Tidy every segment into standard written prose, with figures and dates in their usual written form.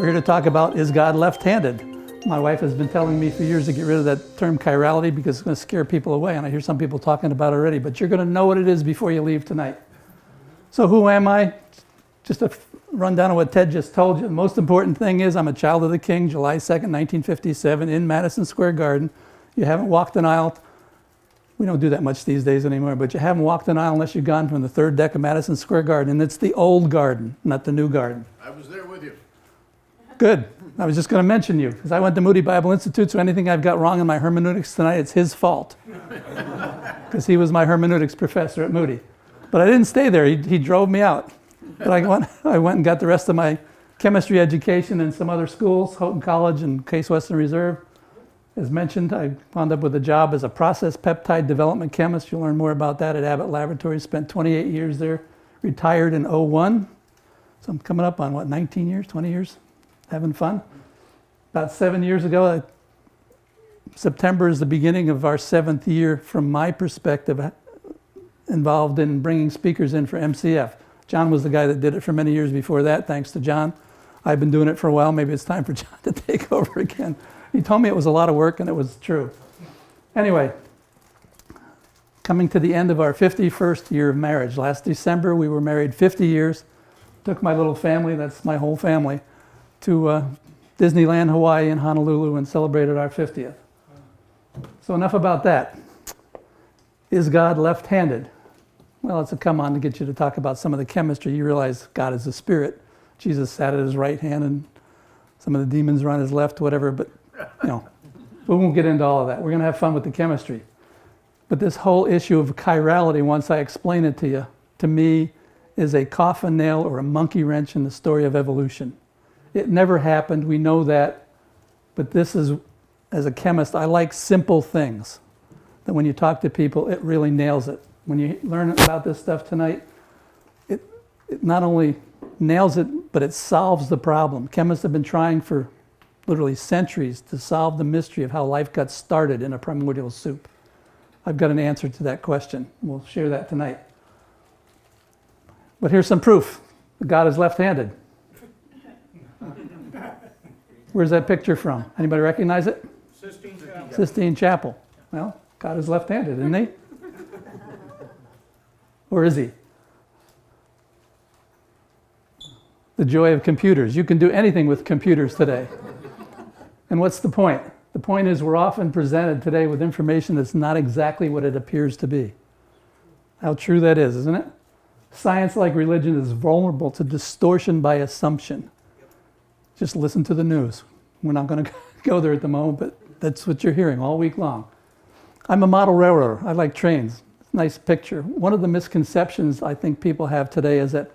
We're here to talk about, is God left-handed? My wife has been telling me for years to get rid of that term chirality because it's going to scare people away, and I hear some people talking about it already, but you're going to know what it is before you leave tonight. So who am I? Just a rundown of what Ted just told you. The most important thing is I'm a child of the King, July 2nd, 1957, in Madison Square Garden. You haven't walked an aisle. We don't do that much these days anymore, but you haven't walked an aisle unless you've gone from the third deck of Madison Square Garden, and it's the old garden, not the new garden. I was there with you. Good. I was just going to mention you, because I went to Moody Bible Institute, so anything I've got wrong in my hermeneutics tonight, it's his fault. Because he was my hermeneutics professor at Moody. But I didn't stay there. He drove me out. But I went and got the rest of my chemistry education in some other schools, Houghton College and Case Western Reserve. As mentioned, I wound up with a job as a process peptide development chemist. You'll learn more about that at Abbott Laboratories. Spent 28 years there. Retired in 2001. So I'm coming up on, 19 years, 20 years? Having fun. About 7 years ago, September is the beginning of our 7th year, from my perspective, involved in bringing speakers in for MCF. John was the guy that did it for many years before that. Thanks to John. I've been doing it for a while. Maybe it's time for John to take over again. He told me it was a lot of work, and it was true. Anyway, coming to the end of our 51st year of marriage. Last December, we were married 50 years. Took my little family, that's my whole family, to Disneyland, Hawaii, and Honolulu, and celebrated our 50th. So enough about that. Is God left-handed? Well, it's a come on to get you to talk about some of the chemistry. You realize God is a spirit. Jesus sat at his right hand, and some of the demons are on his left, whatever, but we won't get into all of that. We're going to have fun with the chemistry. But this whole issue of chirality, once I explain it to you, to me, is a coffin nail or a monkey wrench in the story of evolution. It never happened, we know that, but this is, as a chemist, I like simple things. That when you talk to people, it really nails it. When you learn about this stuff tonight, it not only nails it, but it solves the problem. Chemists have been trying for literally centuries to solve the mystery of how life got started in a primordial soup. I've got an answer to that question. We'll share that tonight. But here's some proof that God is left-handed. Where's that picture from? Anybody recognize it? Sistine Chapel. Sistine Chapel. Well, God is left-handed, isn't he? Or is he? The joy of computers. You can do anything with computers today. And what's the point? The point is we're often presented today with information that's not exactly what it appears to be. How true that is, isn't it? Science, like religion, is vulnerable to distortion by assumption. Just listen to the news. We're not going to go there at the moment, but that's what you're hearing all week long. I'm a model railroader. I like trains. Nice picture. One of the misconceptions I think people have today is that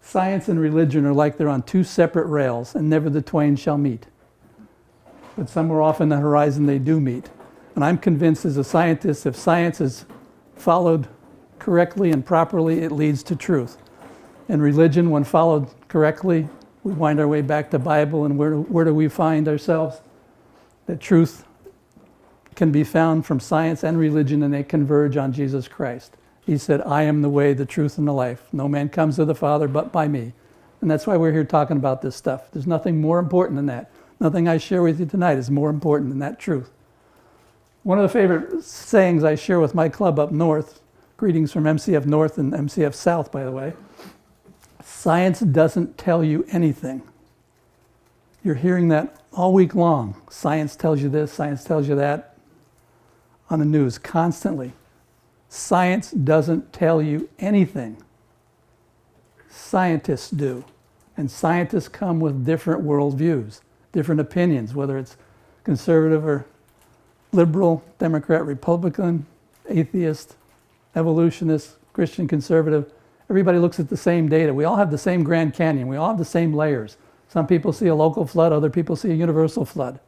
science and religion are like they're on two separate rails and never the twain shall meet. But somewhere off in the horizon they do meet. And I'm convinced as a scientist, if science is followed correctly and properly, it leads to truth. And religion, when followed correctly, we wind our way back to Bible, and where do we find ourselves? That truth can be found from science and religion, and they converge on Jesus Christ. He said, I am the way, the truth, and the life. No man comes to the Father but by me. And that's why we're here talking about this stuff. There's nothing more important than that. Nothing I share with you tonight is more important than that truth. One of the favorite sayings I share with my club up north, greetings from MCF North and MCF South, by the way, science doesn't tell you anything. You're hearing that all week long. Science tells you this, science tells you that, on the news constantly. Science doesn't tell you anything. Scientists do. And scientists come with different worldviews, different opinions, whether it's conservative or liberal, Democrat, Republican, atheist, evolutionist, Christian, conservative. Everybody looks at the same data. We all have the same Grand Canyon. We all have the same layers. Some people see a local flood, other people see a universal flood.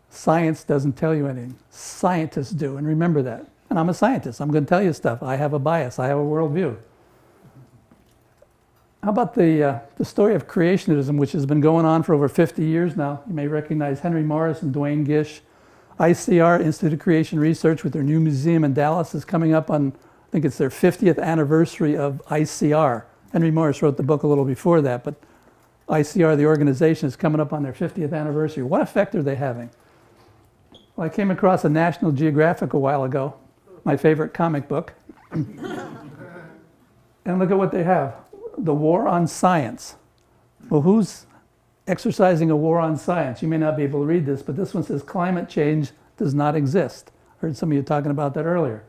Science doesn't tell you anything. Scientists do, and remember that. And I'm a scientist. I'm going to tell you stuff. I have a bias. I have a worldview. How about the story of creationism, which has been going on for over 50 years now? You may recognize Henry Morris and Duane Gish. ICR, Institute of Creation Research, with their new museum in Dallas, is coming up on, I think it's their 50th anniversary of ICR. Henry Morris wrote the book a little before that, but ICR, the organization, is coming up on their 50th anniversary. What effect are they having? Well, I came across a National Geographic a while ago, my favorite comic book. And look at what they have. The war on science. Well, who's exercising a war on science? You may not be able to read this, but this one says climate change does not exist. Heard some of you talking about that earlier.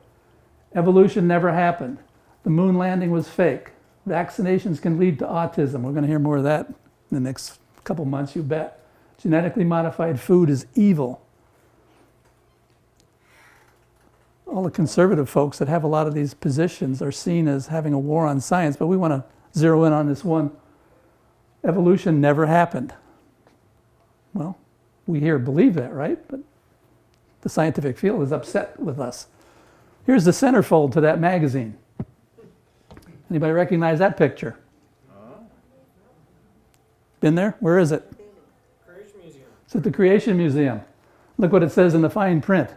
Evolution never happened. The moon landing was fake. Vaccinations can lead to autism. We're going to hear more of that in the next couple months, you bet. Genetically modified food is evil. All the conservative folks that have a lot of these positions are seen as having a war on science, but we want to zero in on this one. Evolution never happened. Well, we here believe that, right? But the scientific field is upset with us. Here's the centerfold to that magazine. Anybody recognize that picture? Been there? Where is it? Creation Museum. It's at the Creation Museum. Look what it says in the fine print.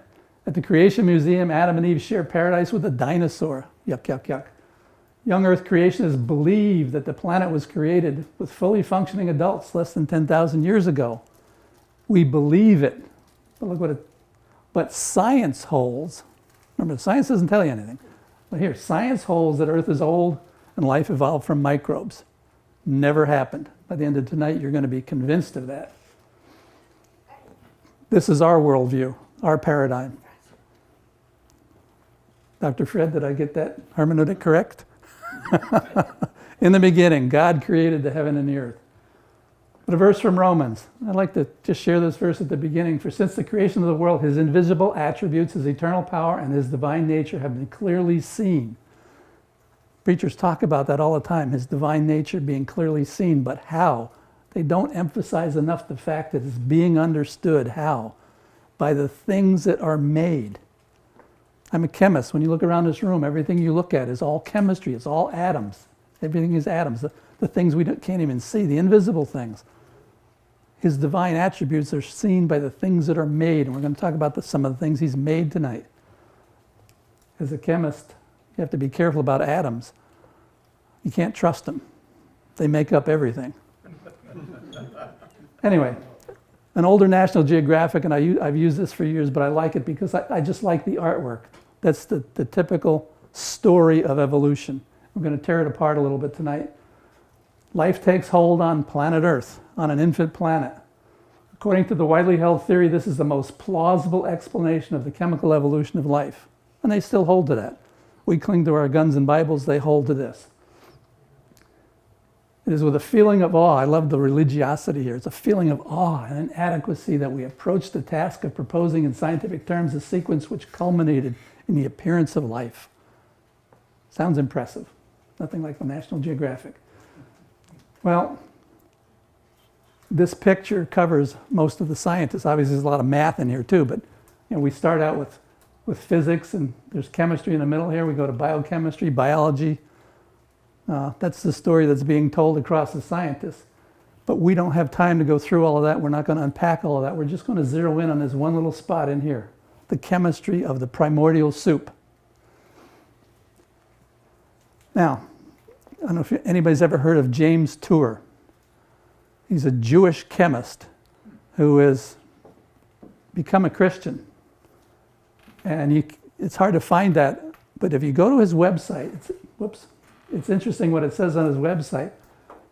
At the Creation Museum, Adam and Eve share paradise with a dinosaur. Yuck, yuck, yuck. Young Earth creationists believe that the planet was created with fully functioning adults less than 10,000 years ago. We believe it. But look what it. But science holds. Remember, science doesn't tell you anything. But here, science holds that Earth is old and life evolved from microbes. Never happened. By the end of tonight, you're going to be convinced of that. This is our worldview, our paradigm. Dr. Fred, did I get that hermeneutic correct? In the beginning, God created the heaven and the earth. But a verse from Romans. I'd like to just share this verse at the beginning. For since the creation of the world, his invisible attributes, his eternal power, and his divine nature have been clearly seen. Preachers talk about that all the time, his divine nature being clearly seen, but how? They don't emphasize enough the fact that it's being understood. How? By the things that are made. I'm a chemist. When you look around this room, everything you look at is all chemistry. It's all atoms. Everything is atoms. The things we can't even see, the invisible things. His divine attributes are seen by the things that are made. And we're going to talk about some of the things he's made tonight. As a chemist, you have to be careful about atoms. You can't trust them. They make up everything. Anyway, an older National Geographic, and I've used this for years, but I like it because I just like the artwork. That's the typical story of evolution. We're going to tear it apart a little bit tonight. Life takes hold on planet Earth, on an infant planet. According to the widely held theory, this is the most plausible explanation of the chemical evolution of life. And they still hold to that. We cling to our guns and Bibles, they hold to this. It is with a feeling of awe. I love the religiosity here. It's a feeling of awe and inadequacy that we approach the task of proposing in scientific terms a sequence which culminated in the appearance of life. Sounds impressive. Nothing like the National Geographic. Well, this picture covers most of the scientists. Obviously, there's a lot of math in here too, but we start out with physics, and there's chemistry in the middle here. We go to biochemistry, biology. That's the story that's being told across the scientists. But we don't have time to go through all of that. We're not going to unpack all of that. We're just going to zero in on this one little spot in here, the chemistry of the primordial soup. Now, I don't know if anybody's ever heard of James Tour. He's a Jewish chemist who has become a Christian. And it's hard to find that, but if you go to his website, it's interesting what it says on his website.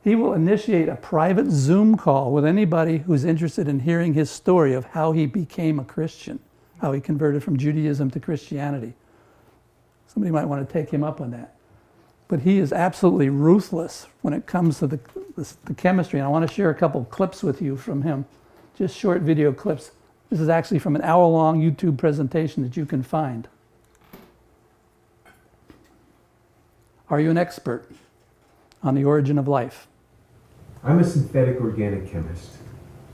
He will initiate a private Zoom call with anybody who's interested in hearing his story of how he became a Christian, how he converted from Judaism to Christianity. Somebody might want to take him up on that. But he is absolutely ruthless when it comes to the chemistry. And I want to share a couple of clips with you from him, just short video clips. This is actually from an hour-long YouTube presentation that you can find. Are you an expert on the origin of life? I'm a synthetic organic chemist.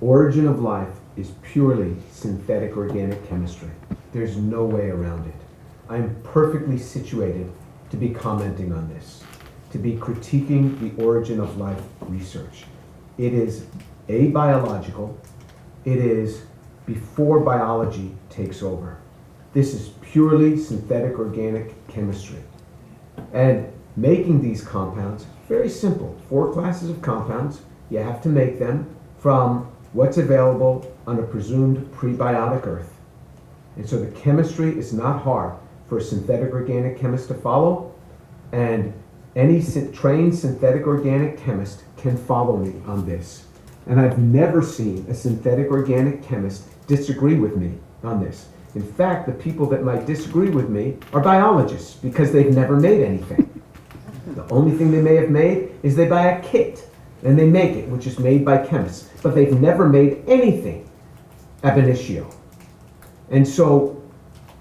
Origin of life is purely synthetic organic chemistry. There's no way around it. I'm perfectly situated to be commenting on this, to be critiquing the origin of life research. It is abiological. It is before biology takes over. This is purely synthetic organic chemistry. And making these compounds, very simple, 4 classes of compounds. You have to make them from what's available on a presumed prebiotic earth. And so the chemistry is not hard for a synthetic organic chemist to follow, and any trained synthetic organic chemist can follow me on this. And I've never seen a synthetic organic chemist disagree with me on this. In fact, the people that might disagree with me are biologists because they've never made anything. The only thing they may have made is they buy a kit and they make it, which is made by chemists, but they've never made anything ab initio. And so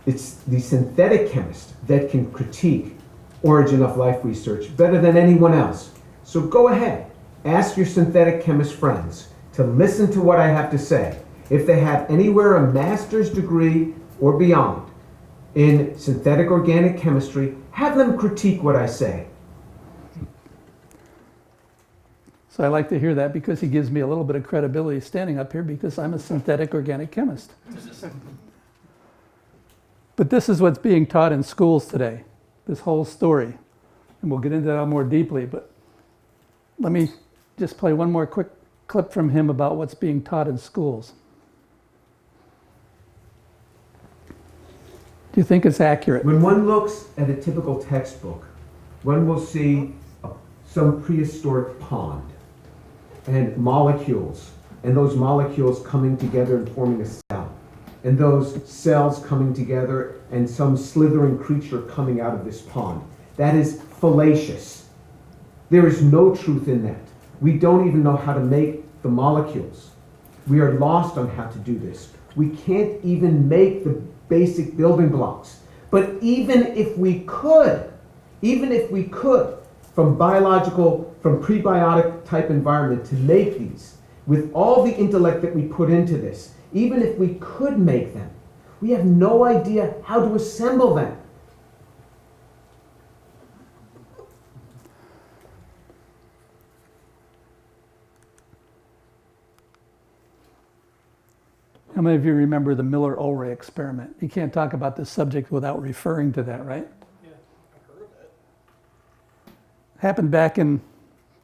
it's the synthetic chemist that can critique origin of life research better than anyone else. So go ahead, ask your synthetic chemist friends to listen to what I have to say. If they have anywhere a master's degree or beyond in synthetic organic chemistry, have them critique what I say. So I like to hear that because he gives me a little bit of credibility standing up here because I'm a synthetic organic chemist. But this is what's being taught in schools today, this whole story. And we'll get into that more deeply, but let me just play one more quick clip from him about what's being taught in schools. Do you think it's accurate? When one looks at a typical textbook, one will see some prehistoric pond and molecules, and those molecules coming together and forming a cell, and those cells coming together and some slithering creature coming out of this pond. That is fallacious. There is no truth in that. We don't even know how to make the molecules. We are lost on how to do this. We can't even make the basic building blocks. But even if we could, from prebiotic type environment to make these, with all the intellect that we put into this, even if we could make them, we have no idea how to assemble them. How many of you remember the Miller-Urey experiment? You can't talk about this subject without referring to that, right? Yeah, I've heard of it. Happened back in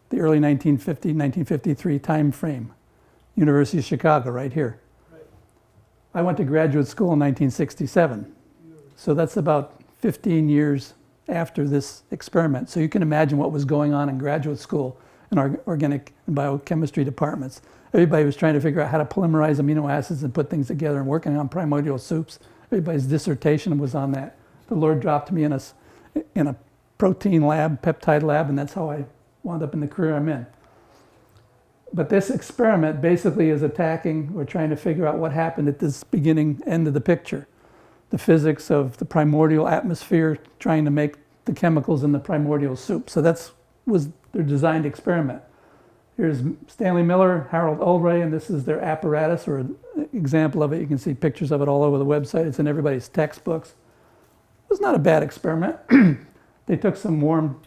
the early 1950, 1953 time frame. University of Chicago, right here. Right. I went to graduate school in 1967. So that's about 15 years after this experiment. So you can imagine what was going on in graduate school in our organic and biochemistry departments. Everybody was trying to figure out how to polymerize amino acids and put things together and working on primordial soups. Everybody's dissertation was on that. The Lord dropped me in a protein lab, peptide lab, and that's how I wound up in the career I'm in. But this experiment basically is attacking, we're trying to figure out what happened at this beginning end of the picture. The physics of the primordial atmosphere, trying to make the chemicals in the primordial soup. So that was their designed experiment. Here's Stanley Miller, Harold Urey, and this is their apparatus, or an example of it. You can see pictures of it all over the website. It's in everybody's textbooks. It was not a bad experiment. They took some warm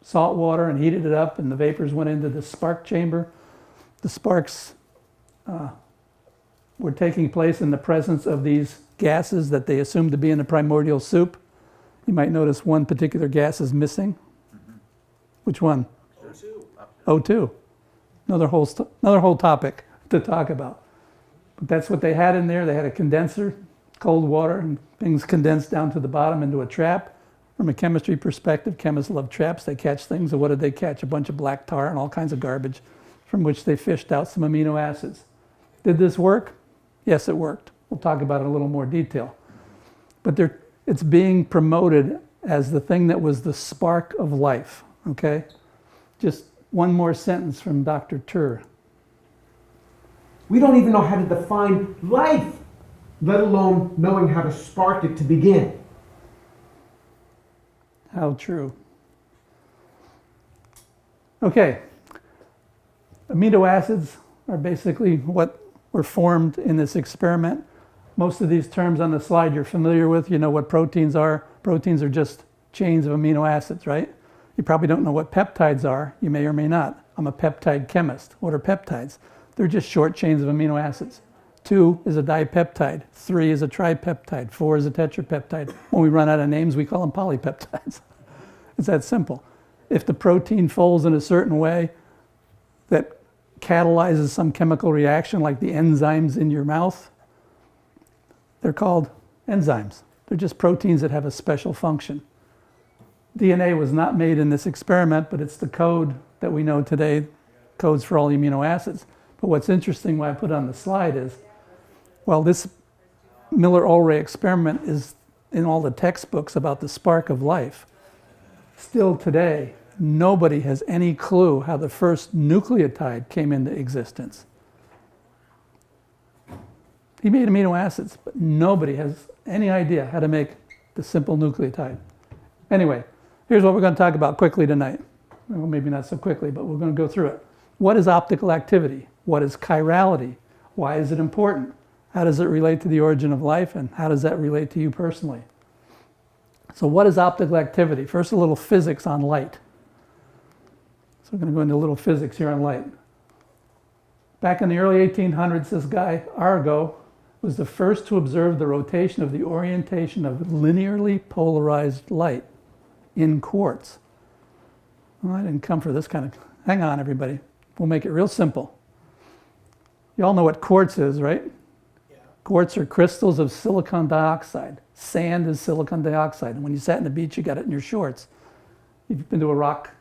salt water and heated it up, and the vapors went into the spark chamber. The sparks were taking place in the presence of these gases that they assumed to be in the primordial soup. You might notice one particular gas is missing. Mm-hmm. Which one? O2. O2. Another whole topic to talk about. But that's what they had in there. They had a condenser, cold water, and things condensed down to the bottom into a trap. From a chemistry perspective, chemists love traps. They catch things. And what did they catch? A bunch of black tar and all kinds of garbage from which they fished out some amino acids. Did this work? Yes, it worked. We'll talk about it in a little more detail. But it's being promoted as the thing that was the spark of life, okay? Just one more sentence from Dr. Tur. We don't even know how to define life, let alone knowing how to spark it to begin. How true. Okay. Amino acids are basically what were formed in this experiment. Most of these terms on the slide you're familiar with. You know what proteins are. Proteins are just chains of amino acids, right? You probably don't know what peptides are. You may or may not. I'm a peptide chemist. What are peptides? They're just short chains of amino acids. 2 is a dipeptide. 3 is a tripeptide. 4 is a tetrapeptide. When we run out of names, we call them polypeptides. It's that simple. If the protein folds in a certain way that catalyzes some chemical reaction like the enzymes in your mouth. They're called enzymes. They're just proteins that have a special function. DNA was not made in this experiment, but it's the code that we know today, codes for all the amino acids. But what's interesting, what I put on the slide is, well, this Miller-Urey experiment is in all the textbooks about the spark of life. Still today, nobody has any clue how the first nucleotide came into existence. He made amino acids, but nobody has any idea how to make the simple nucleotide. Anyway, here's what we're going to talk about quickly tonight. Well, maybe not so quickly, but we're going to go through it. What is optical activity? What is chirality? Why is it important? How does it relate to the origin of life? And how does that relate to you personally? So what is optical activity? First, a little physics on light. So we're going to go into a little physics here on light. Back in the early 1800s, this guy, Arago, was the first to observe the rotation of the orientation of linearly polarized light in quartz. Well, I didn't come for this kind of... Hang on, everybody. We'll make it real simple. You all know what quartz is, right? Yeah. Quartz are crystals of silicon dioxide. Sand is silicon dioxide. And when you sat on the beach, you got it in your shorts. If you've been to a rock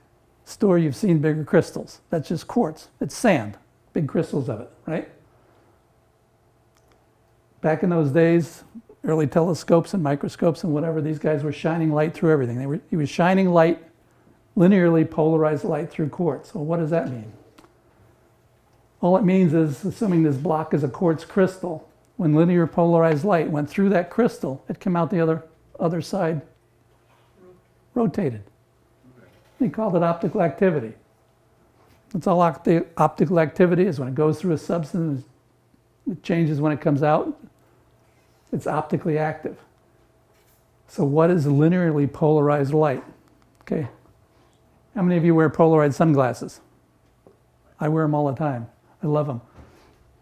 store, you've seen bigger crystals. That's just quartz. It's sand. Big crystals of it, right? Back in those days, early telescopes and microscopes and whatever, these guys were shining light through everything. He was shining light, linearly polarized light through quartz. Well, what does that mean? All it means is, assuming this block is a quartz crystal, when linear polarized light went through that crystal, it came out the other side rotated. He called it optical activity. That's all optical activity is. When it goes through a substance, it changes when it comes out. It's optically active. So what is linearly polarized light? Okay. How many of you wear polarized sunglasses? I wear them all the time. I love them.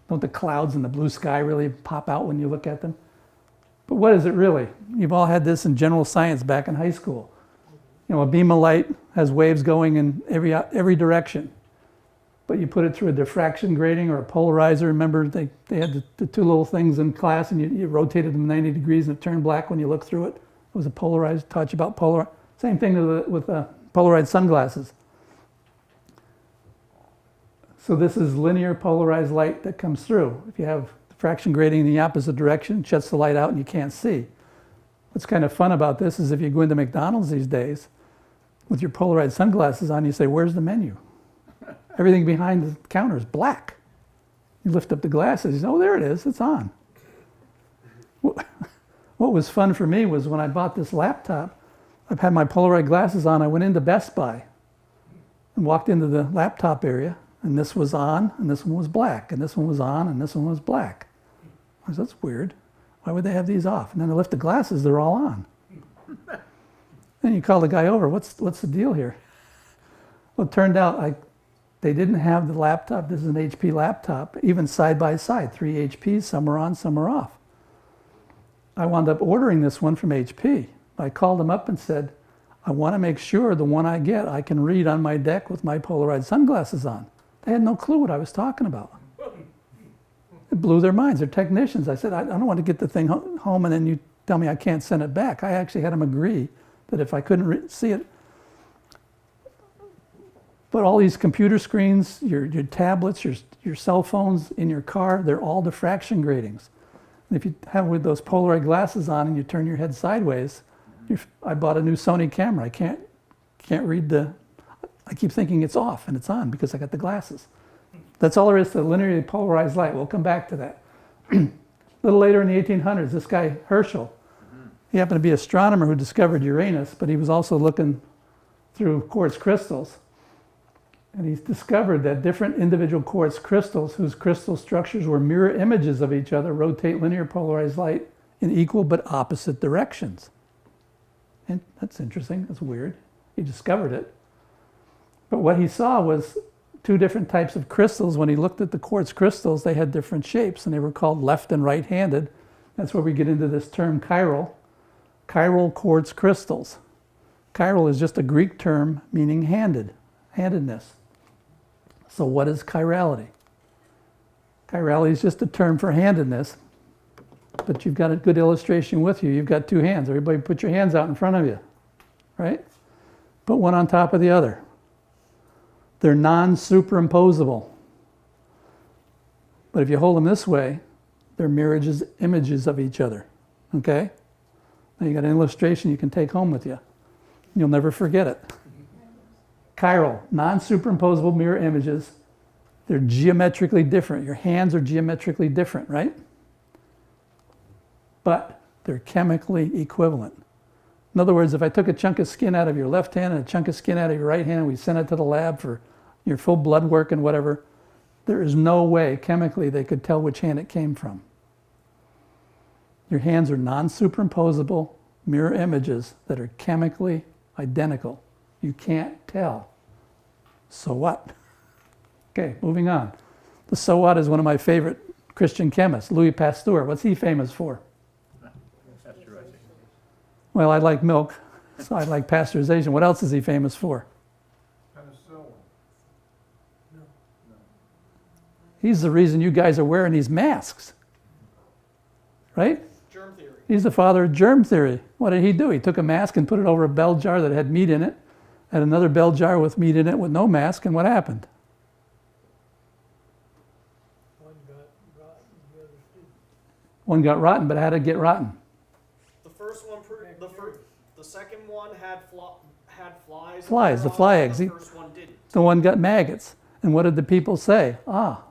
Don't the clouds and the blue sky really pop out when you look at them? But what is it really? You've all had this in general science back in high school. You know, a beam of light has waves going in every direction. But you put it through a diffraction grating or a polarizer. Remember, they had the two little things in class, and you rotated them 90 degrees, and it turned black when you looked through it. It was a polarized, taught you about polar. Same thing with polarized sunglasses. So this is linear polarized light that comes through. If you have diffraction grating in the opposite direction, it shuts the light out and you can't see. What's kind of fun about this is if you go into McDonald's these days with your polarized sunglasses on, you say, "Where's the menu?" Everything behind the counter is black. You lift up the glasses, you say, "Oh, there it is, it's on." What was fun for me was when I bought this laptop, I've had my polarized glasses on, I went into Best Buy and walked into the laptop area, and this was on, and this one was black, and this one was on, and this one was black. I said, "That's weird. Why would they have these off?" And then I lift the glasses, they're all on. Then you call the guy over, what's the deal here? Well, it turned out they didn't have the laptop, this is an HP laptop, even side by side, 3 HPs, some are on, some are off. I wound up ordering this one from HP. I called them up and said, "I want to make sure the one I get, I can read on my deck with my polarized sunglasses on." They had no clue what I was talking about. It blew their minds. They're technicians. I said, "I don't want to get the thing home and then you tell me I can't send it back." I actually had them agree that if I couldn't see it. But all these computer screens, your tablets, your cell phones in your car, they're all diffraction gratings. And if you have with those polarized glasses on and you turn your head sideways, I bought a new Sony camera. I can't read I keep thinking it's off and it's on because I got the glasses. That's all there is to linearly polarized light. We'll come back to that. A little later in the 1800s, this guy Herschel, he happened to be an astronomer who discovered Uranus, but he was also looking through quartz crystals. And he's discovered that different individual quartz crystals, whose crystal structures were mirror images of each other, rotate linear polarized light in equal but opposite directions. And that's interesting. That's weird. He discovered it. But what he saw was two different types of crystals. When he looked at the quartz crystals, they had different shapes, and they were called left and right-handed. That's where we get into this term chiral. Chiral quartz crystals. Chiral is just a Greek term meaning handedness. So what is chirality? Chirality is just a term for handedness, but you've got a good illustration with you. You've got two hands. Everybody put your hands out in front of you, right? Put one on top of the other. They're non-superimposable. But if you hold them this way, they're mirror images of each other, okay? Now you got an illustration you can take home with you. You'll never forget it. Chiral, non-superimposable mirror images. They're geometrically different. Your hands are geometrically different, right? But they're chemically equivalent. In other words, if I took a chunk of skin out of your left hand and a chunk of skin out of your right hand, and we sent it to the lab for your full blood work and whatever, there is no way chemically they could tell which hand it came from. Your hands are non-superimposable mirror images that are chemically identical. You can't tell. So what? Okay, moving on. The so what is one of my favorite Christian chemists, Louis Pasteur. What's he famous for? Well, I like milk, so I like pasteurization. What else is he famous for? He's the reason you guys are wearing these masks, right? Germ theory. He's the father of germ theory. What did he do? He took a mask and put it over a bell jar that had meat in it, and another bell jar with meat in it with no mask, and what happened? One got rotten, but how did it get rotten? The first one, the second one had flies. Flies, the fly eggs. The first one didn't. The one got maggots. And what did the people say?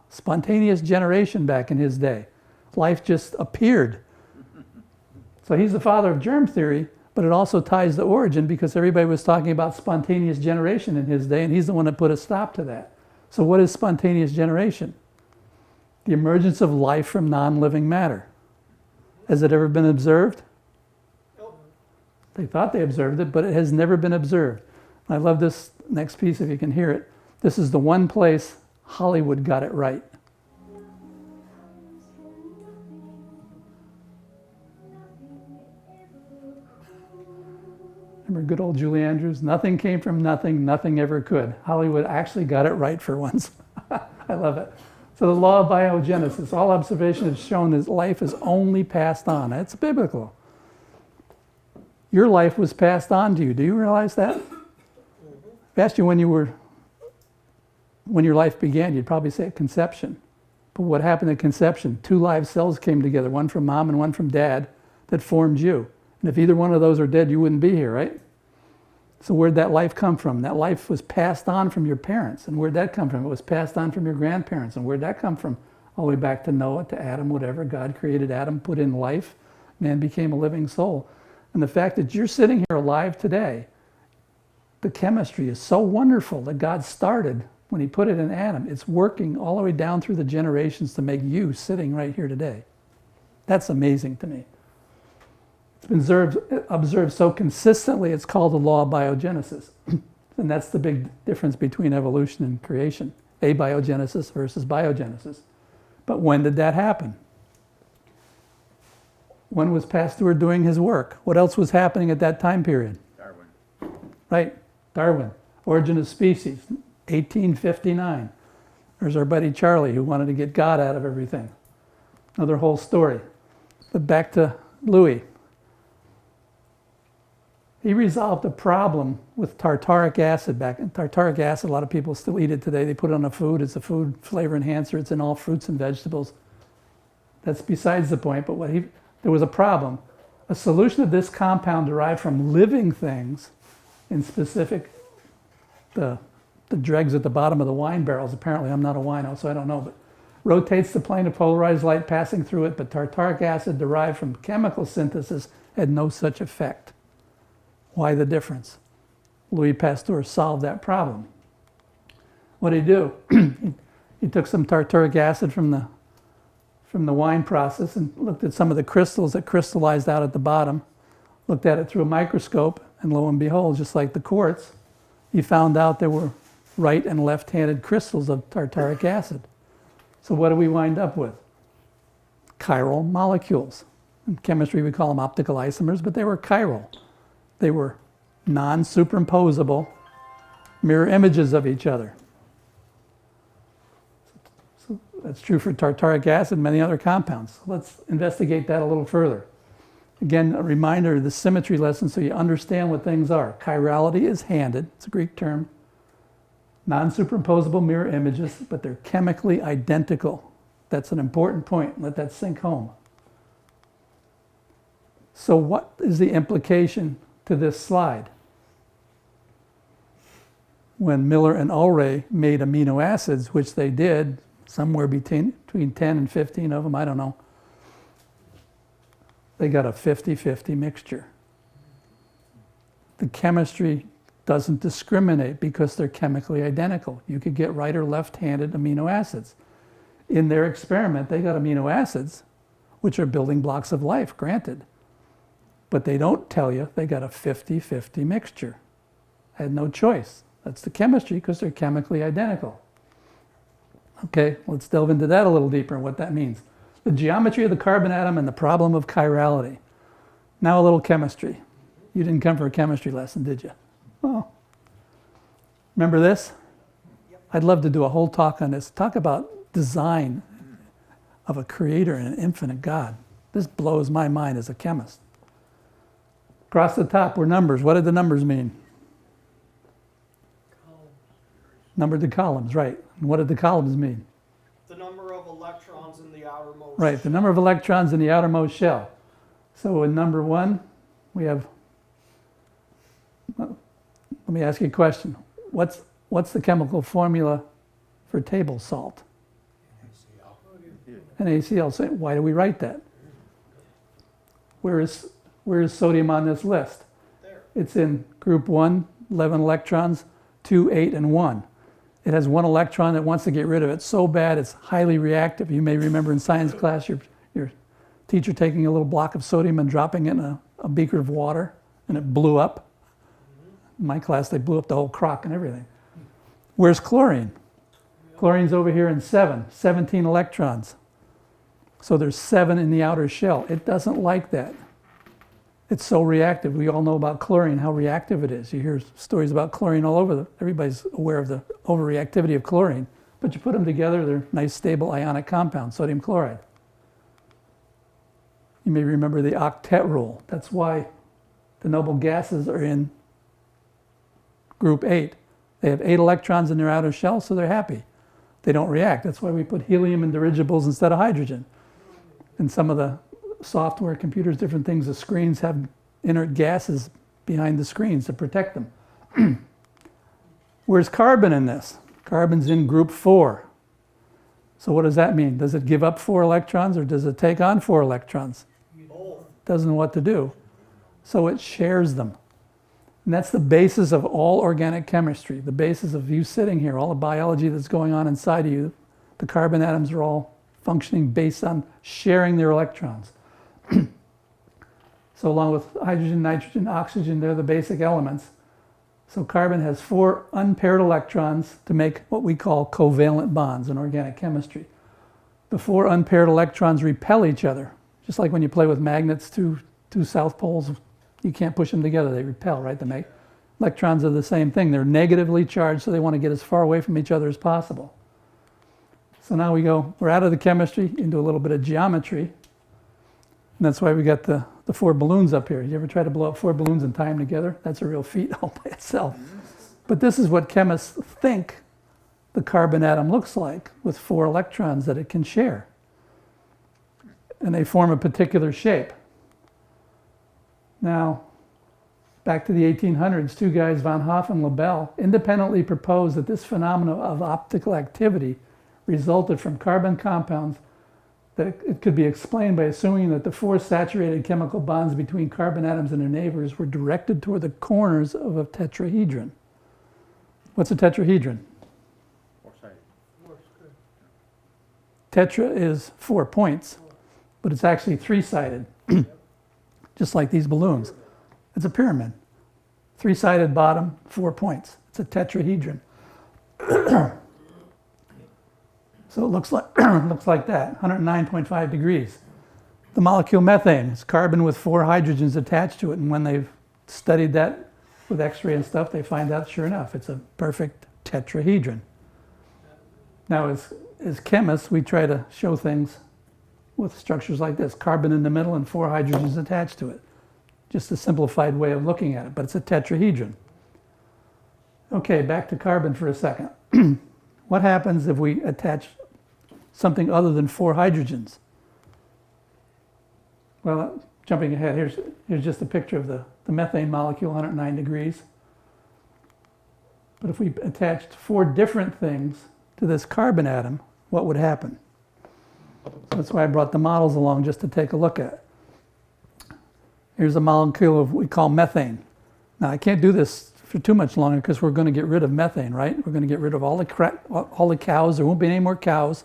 Spontaneous generation back in his day. Life just appeared. So he's the father of germ theory, but it also ties the origin because everybody was talking about spontaneous generation in his day, and he's the one that put a stop to that. So what is spontaneous generation? The emergence of life from non-living matter. Has it ever been observed? Nope. They thought they observed it, but it has never been observed. I love this next piece if you can hear it. This is the one place Hollywood got it right. Remember good old Julie Andrews? Nothing came from nothing, nothing ever could. Hollywood actually got it right for once. I love it. So the law of biogenesis, all observation has shown that life is only passed on. It's biblical. Your life was passed on to you. Do you realize that? If I asked you when your life began, you'd probably say at conception. But what happened at conception? Two live cells came together, one from mom and one from dad, that formed you. And if either one of those are dead, you wouldn't be here, right? So where'd that life come from? That life was passed on from your parents. And where'd that come from? It was passed on from your grandparents. And where'd that come from? All the way back to Noah, to Adam, whatever. God created Adam, put in life. Man became a living soul. And the fact that you're sitting here alive today, the chemistry is so wonderful that God started when he put it in Adam. It's working all the way down through the generations to make you sitting right here today. That's amazing to me. It's been observed so consistently, it's called the law of biogenesis. And that's the big difference between evolution and creation. Abiogenesis versus biogenesis. But when did that happen? When was Pasteur doing his work? What else was happening at that time period? Darwin. Right, Darwin. Origin of Species, 1859. There's our buddy Charlie who wanted to get God out of everything. Another whole story. But back to Louis. He resolved a problem with tartaric acid back in tartaric acid. A lot of people still eat it today. They put it on a food. It's a food flavor enhancer. It's in all fruits and vegetables. That's besides the point. But there was a problem. A solution of this compound derived from living things, in specific, the dregs at the bottom of the wine barrels. Apparently, I'm not a wino, so I don't know. But rotates the plane of polarized light passing through it. But tartaric acid derived from chemical synthesis had no such effect. Why the difference? Louis Pasteur solved that problem. What did he do? He took some tartaric acid from the wine process and looked at some of the crystals that crystallized out at the bottom, looked at it through a microscope, and lo and behold, just like the quartz, he found out there were right and left-handed crystals of tartaric acid. So what do we wind up with? Chiral molecules. In chemistry, we call them optical isomers, but they were chiral. They were non-superimposable mirror images of each other. So that's true for tartaric acid and many other compounds. Let's investigate that a little further. Again, a reminder of the symmetry lesson so you understand what things are. Chirality is handed, it's a Greek term. Non-superimposable mirror images, but they're chemically identical. That's an important point. Let that sink home. So what is the implication to this slide? When Miller and Urey made amino acids, which they did, somewhere between 10 and 15 of them, I don't know, they got a 50-50 mixture. The chemistry doesn't discriminate because they're chemically identical. You could get right or left-handed amino acids. In their experiment, they got amino acids, which are building blocks of life, granted. But they don't tell you they got a 50-50 mixture. I had no choice. That's the chemistry because they're chemically identical. Okay, let's delve into that a little deeper and what that means. The geometry of the carbon atom and the problem of chirality. Now a little chemistry. You didn't come for a chemistry lesson, did you? Oh. Remember this? I'd love to do a whole talk on this. Talk about design of a creator and an infinite God. This blows my mind as a chemist. Across the top were numbers. What did the numbers mean? Numbered the columns, right. And what did the columns mean? The number of electrons in the outermost Right, the number of electrons in the outermost shell. So in number 1, we have, well, let me ask you a question. What's the chemical formula for table salt? NaCl. So why do we write that? Where is sodium on this list? there. It's in group 1, 11 electrons, 2, 8, and 1. It has 1 electron that wants to get rid of it so bad it's highly reactive. You may remember in science class your teacher taking a little block of sodium and dropping it in a beaker of water, and it blew up. In my class, they blew up the whole crock and everything. Where's chlorine? Chlorine's over here in 17 electrons. So there's 7 in the outer shell. It doesn't like that. It's so reactive. We all know about chlorine, how reactive it is. You hear stories about chlorine all over. Everybody's aware of the overreactivity of chlorine. But you put them together, they're nice, stable ionic compounds, sodium chloride. You may remember the octet rule. That's why the noble gases are in group 8. They have 8 electrons in their outer shell, so they're happy. They don't react. That's why we put helium in dirigibles instead of hydrogen. And some of the software, computers, different things, the screens have inert gases behind the screens to protect them. Where's carbon in this? Carbon's in group 4. So what does that mean? Does it give up 4 electrons or does it take on 4 electrons? Both. Doesn't know what to do. So it shares them. And that's the basis of all organic chemistry, the basis of you sitting here, all the biology that's going on inside of you. The carbon atoms are all functioning based on sharing their electrons. So along with hydrogen, nitrogen, oxygen, they're the basic elements. So carbon has 4 unpaired electrons to make what we call covalent bonds in organic chemistry. The 4 unpaired electrons repel each other. Just like when you play with magnets, two south poles, you can't push them together, they repel, right? Electrons are the same thing. They're negatively charged, so they want to get as far away from each other as possible. So now we're out of the chemistry into a little bit of geometry. And that's why we got the 4 balloons up here. You ever try to blow up 4 balloons and tie them together? That's a real feat all by itself. But this is what chemists think the carbon atom looks like with 4 electrons that it can share. And they form a particular shape. Now, back to the 1800s, 2 guys, von Hoff and Lebel, independently proposed that this phenomenon of optical activity resulted from carbon compounds, that it could be explained by assuming that the 4 saturated chemical bonds between carbon atoms and their neighbors were directed toward the corners of a tetrahedron. What's a tetrahedron? 4-sided. Tetra is 4 points, but it's actually 3-sided, just like these balloons. It's a pyramid. 3-sided bottom, 4 points. It's a tetrahedron. So it looks like that, 109.5 degrees. The molecule methane is carbon with 4 hydrogens attached to it, and when they've studied that with X-ray and stuff, they find out, sure enough, it's a perfect tetrahedron. Now, is as chemists, we try to show things with structures like this, carbon in the middle and 4 hydrogens attached to it. Just a simplified way of looking at it, but it's a tetrahedron. Okay, back to carbon for a second. What happens if we attach something other than 4 hydrogens? Well, jumping ahead, here's just a picture of the methane molecule, 109 degrees. But if we attached 4 different things to this carbon atom, what would happen? So that's why I brought the models along, just to take a look at. Here's a molecule of what we call methane. Now, I can't do this for too much longer because we're going to get rid of methane, right? We're going to get rid of all the cows. There won't be any more cows.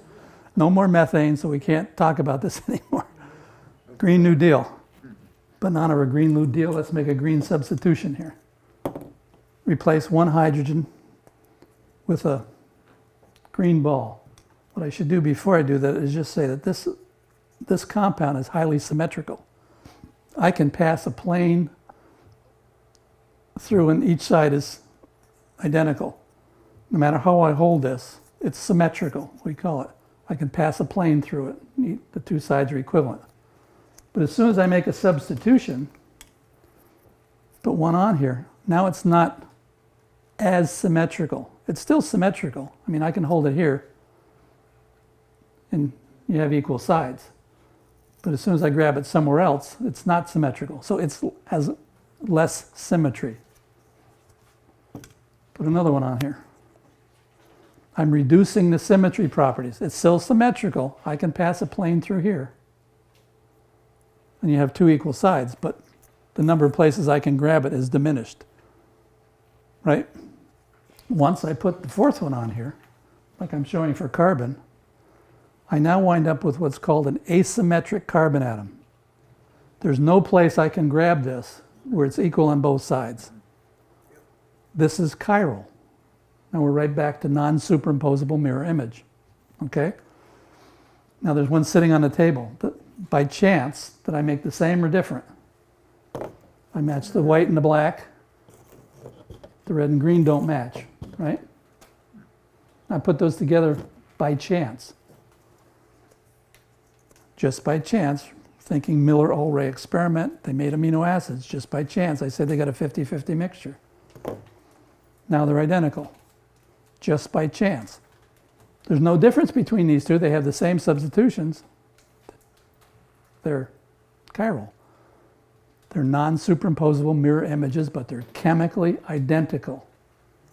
No more methane, so we can't talk about this anymore. Green New Deal. Banana or Green New Deal. Let's make a green substitution here. Replace 1 hydrogen with a green ball. What I should do before I do that is just say that this compound is highly symmetrical. I can pass a plane through and each side is identical. No matter how I hold this, it's symmetrical, we call it. I can pass a plane through it. The 2 sides are equivalent. But as soon as I make a substitution, put 1 on here, now it's not as symmetrical. It's still symmetrical. I mean, I can hold it here and you have equal sides. But as soon as I grab it somewhere else, it's not symmetrical. So it has less symmetry. Put another one on here. I'm reducing the symmetry properties. It's still symmetrical. I can pass a plane through here. And you have 2 equal sides, but the number of places I can grab it is diminished. Right? Once I put the 4th one on here, like I'm showing for carbon, I now wind up with what's called an asymmetric carbon atom. There's no place I can grab this where it's equal on both sides. This is chiral. Now we're right back to non-superimposable mirror image. Okay? Now there's one sitting on the table. By chance, did I make the same or different? I match the white and the black. The red and green don't match, right? I put those together by chance. Just by chance, thinking Miller-Urey experiment, they made amino acids. Just by chance, I said they got a 50-50 mixture. Now they're identical. Just by chance. There's no difference between these 2. They have the same substitutions. They're chiral. They're non-superimposable mirror images, but they're chemically identical.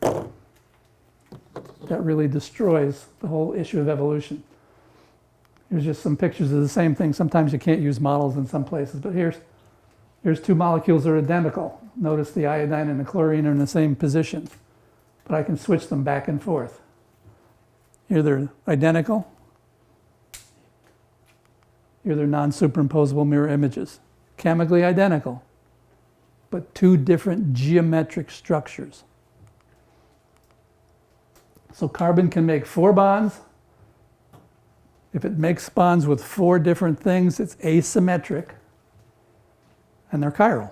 That really destroys the whole issue of evolution. Here's just some pictures of the same thing. Sometimes you can't use models in some places, but here's 2 molecules that are identical. Notice the iodine and the chlorine are in the same positions, but I can switch them back and forth. Here they're identical. Here they're non-superimposable mirror images. Chemically identical, but 2 different geometric structures. So carbon can make 4 bonds. If it makes bonds with 4 different things, it's asymmetric, and they're chiral.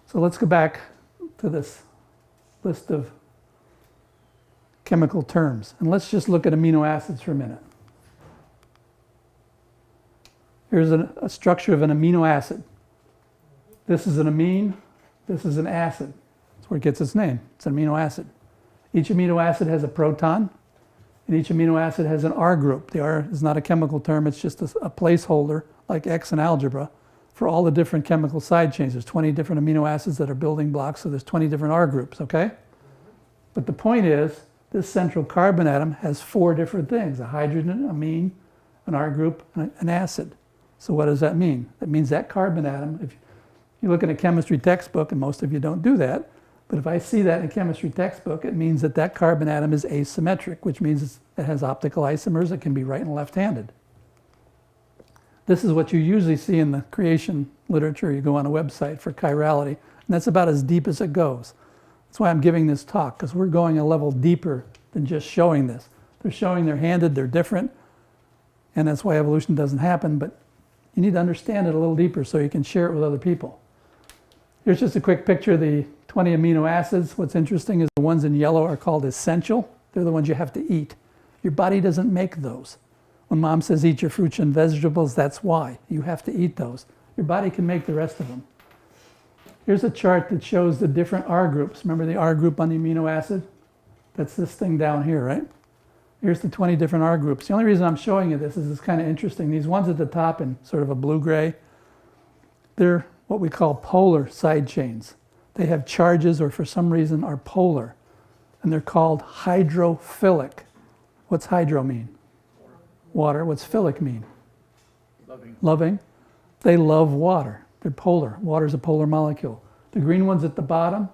So let's go back to this list of chemical terms, and let's just look at amino acids for a minute. Here's a structure of an amino acid. This is an amine, this is an acid. That's where it gets its name. It's an amino acid. Each amino acid has a proton, and each amino acid has an R group. The R is not a chemical term, it's just a placeholder, like X in algebra, for all the different chemical side chains. There's 20 different amino acids that are building blocks, so there's 20 different R groups, okay? But the point is, this central carbon atom has 4 different things: a hydrogen, amine, an R group, and an acid. So what does that mean? That means that carbon atom, if you look at a chemistry textbook, and most of you don't do that, but if I see that in a chemistry textbook, it means that that carbon atom is asymmetric, which means it has optical isomers. It can be right and left-handed. This is what you usually see in the creation literature. You go on a website for chirality, and that's about as deep as it goes. That's why I'm giving this talk, because we're going a level deeper than just showing this. They're showing they're handed, they're different, and that's why evolution doesn't happen, but you need to understand it a little deeper so you can share it with other people. Here's just a quick picture of the 20 amino acids. What's interesting is the ones in yellow are called essential. They're the ones you have to eat. Your body doesn't make those. When mom says eat your fruits and vegetables, that's why. You have to eat those. Your body can make the rest of them. Here's a chart that shows the different R groups. Remember the R group on the amino acid? That's this thing down here, right? Here's the 20 different R groups. The only reason I'm showing you this is it's kind of interesting. These ones at the top in sort of a blue-gray, they're what we call polar side chains. They have charges or for some reason are polar. And they're called hydrophilic. What's hydro mean? Water. What's philic mean? Loving. Loving. They love water. They're polar. Water's a polar molecule. The green ones at the bottom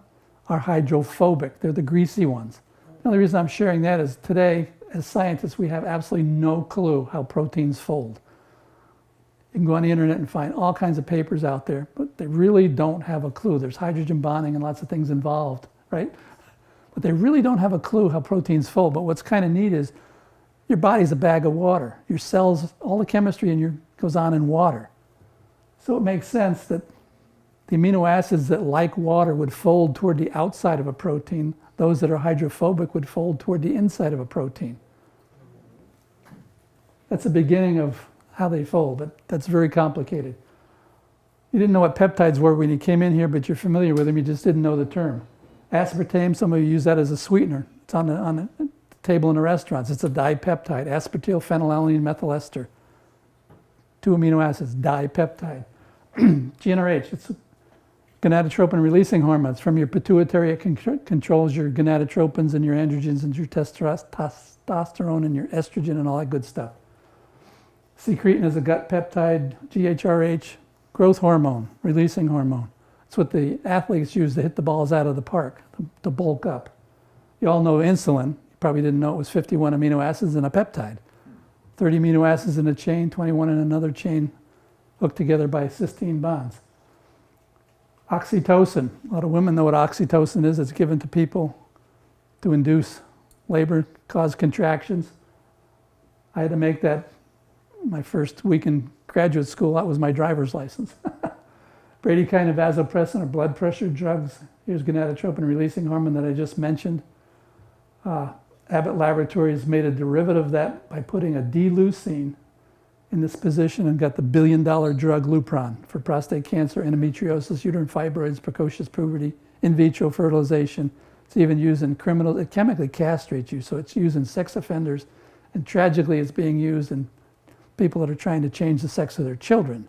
are hydrophobic. They're the greasy ones. The only reason I'm sharing that is today, as scientists, we have absolutely no clue how proteins fold. You can go on the internet and find all kinds of papers out there, but they really don't have a clue. There's hydrogen bonding and lots of things involved, right? But they really don't have a clue how proteins fold. But what's kind of neat is your body's a bag of water. Your cells, all the chemistry in you goes on in water. So it makes sense that the amino acids that, like water, would fold toward the outside of a protein. Those that are hydrophobic would fold toward the inside of a protein. That's the beginning of how they fold, but that's very complicated. You didn't know what peptides were when you came in here, but you're familiar with them. You just didn't know the term. Aspartame, some of you use that as a sweetener. It's on the table in the restaurants. It's a dipeptide, aspartyl phenylalanine methyl ester. 2 amino acids, dipeptide. GnRH, it's gonadotropin releasing hormones from your pituitary. It controls your gonadotropins and your androgens and your testosterone and your estrogen and all that good stuff. Secretin is a gut peptide, GHRH, growth hormone, releasing hormone. It's what the athletes use to hit the balls out of the park, to bulk up. You all know insulin. You probably didn't know it was 51 amino acids in a peptide. 30 amino acids in a chain, 21 in another chain, hooked together by cysteine bonds. Oxytocin. A lot of women know what oxytocin is. It's given to people to induce labor, cause contractions. I had to make that my first week in graduate school. That was my driver's license. Bradykinin, vasopressin, or blood pressure drugs. Here's gonadotropin releasing hormone that I just mentioned. Abbott Laboratories made a derivative of that by putting a D-leucine in this position and got the billion-dollar drug Lupron for prostate cancer, endometriosis, uterine fibroids, precocious puberty, in vitro fertilization. It's even used in criminals. It chemically castrates you, so it's used in sex offenders, and tragically it's being used in people that are trying to change the sex of their children.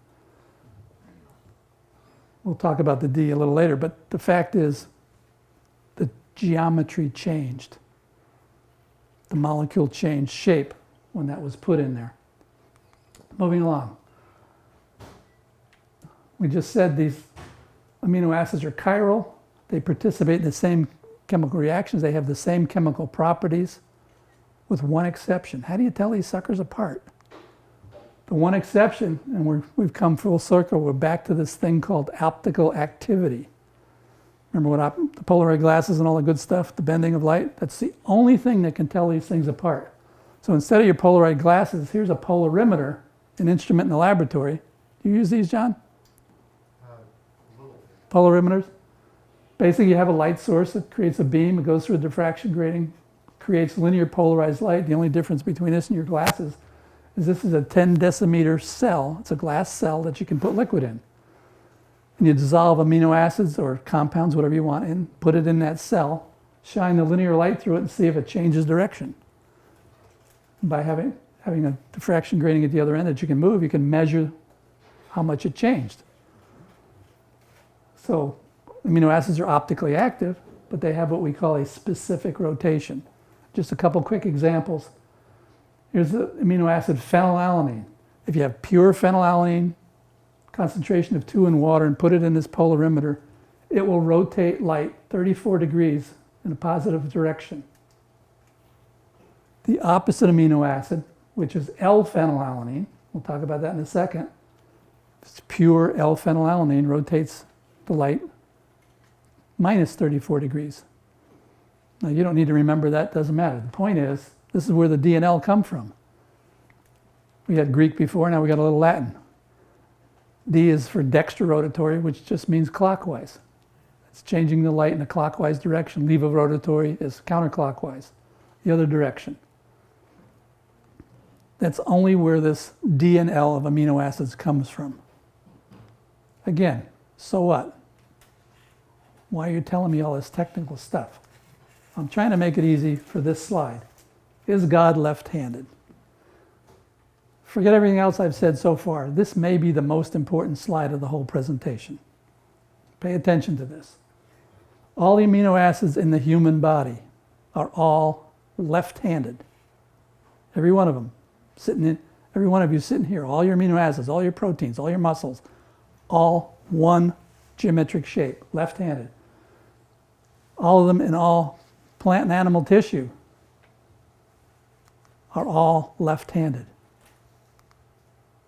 We'll talk about the D a little later, but the fact is the geometry changed. The molecule changed shape when that was put in there. Moving along. We just said these amino acids are chiral. They participate in the same chemical reactions. They have the same chemical properties with one exception. How do you tell these suckers apart? The one exception, and we've come full circle, we're back to this thing called optical activity. Remember what the Polaroid glasses and all the good stuff, the bending of light? That's the only thing that can tell these things apart. So instead of your Polaroid glasses, here's a polarimeter, an instrument in the laboratory. Do you use these, John? Polarimeters? Basically, you have a light source that creates a beam. It goes through a diffraction grating, creates linear polarized light. The only difference between this and your glasses is this is a 10 decimeter cell. It's a glass cell that you can put liquid in. And you dissolve amino acids or compounds, whatever you want, in, put it in that cell, shine the linear light through it and see if it changes direction. By having a diffraction grating at the other end that you can move, you can measure how much it changed. So amino acids are optically active, but they have what we call a specific rotation. Just a couple quick examples. Here's the amino acid phenylalanine. If you have pure phenylalanine, concentration of 2 in water, and put it in this polarimeter, it will rotate light 34 degrees in a positive direction. The opposite amino acid, which is L-phenylalanine, we'll talk about that in a second. It's pure L-phenylalanine, rotates the light minus 34 degrees. Now, you don't need to remember that, doesn't matter. The point is, this is where the D and L come from. We had Greek before, now we got a little Latin. D is for dextrorotatory, which just means clockwise. It's changing the light in a clockwise direction. Levorotatory is counterclockwise, the other direction. That's only where this D and L of amino acids comes from. Again, so what? Why are you telling me all this technical stuff? I'm trying to make it easy for this slide. Is God left-handed? Forget everything else I've said so far. This may be the most important slide of the whole presentation. Pay attention to this. All the amino acids in the human body are all left-handed. Every one of them. Every one of you sitting here, all your amino acids, all your proteins, all your muscles, all one geometric shape, left-handed. All of them in all plant and animal tissue are all left-handed.